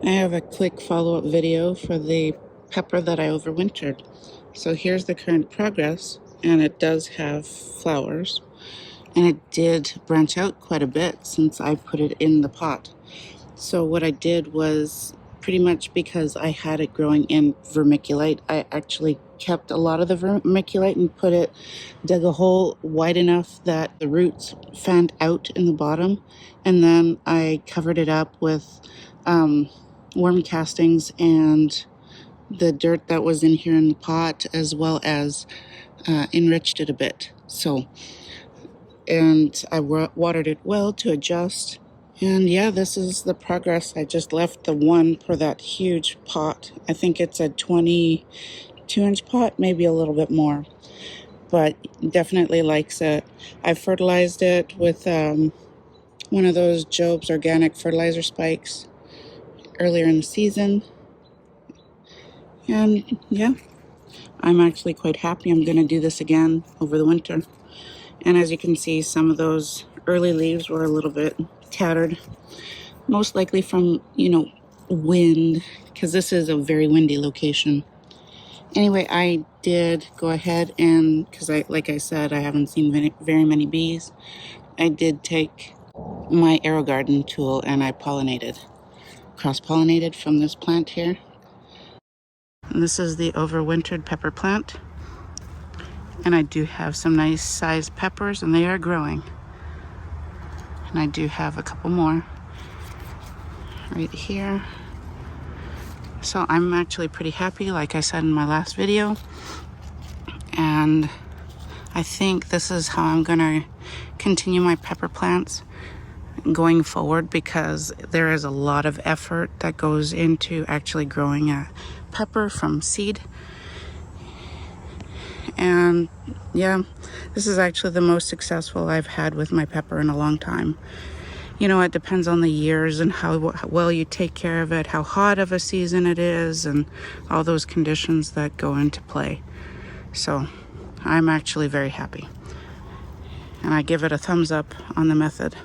I have a quick follow-up video for the pepper that I overwintered. So here's the current progress, and it does have flowers, and it did branch out quite a bit since I put it in the pot. So what I did was, pretty much because I had it growing in vermiculite, I actually kept a lot of the vermiculite and dug a hole wide enough that the roots fanned out in the bottom, and then I covered it up with worm castings and the dirt that was in here in the pot, as well as enriched it a bit. And I watered it well to adjust. And yeah, this is the progress. I just left the one for that huge pot. I think it's a 22-inch pot, maybe a little bit more, but definitely likes it. I fertilized it with one of those Job's organic fertilizer spikes earlier in the season. And yeah, I'm actually quite happy. I'm going to do this again over the winter. And as you can see, some of those early leaves were a little bit tattered, most likely from, wind, because this is a very windy location. Anyway, I did go ahead and, because like I said, I haven't seen very many bees, I did take my AeroGarden tool and I cross-pollinated from this plant here. And this is the overwintered pepper plant. And I do have some nice sized peppers, and they are growing. And I do have a couple more right here. So I'm actually pretty happy, like I said in my last video. And I think this is how I'm gonna continue my pepper plants going forward, because there is a lot of effort that goes into actually growing a pepper from seed. And yeah, this is actually the most successful I've had with my pepper in a long time. It depends on the years and how well you take care of it, how hot of a season it is, and all those conditions that go into play. So I'm actually very happy. And I give it a thumbs up on the method.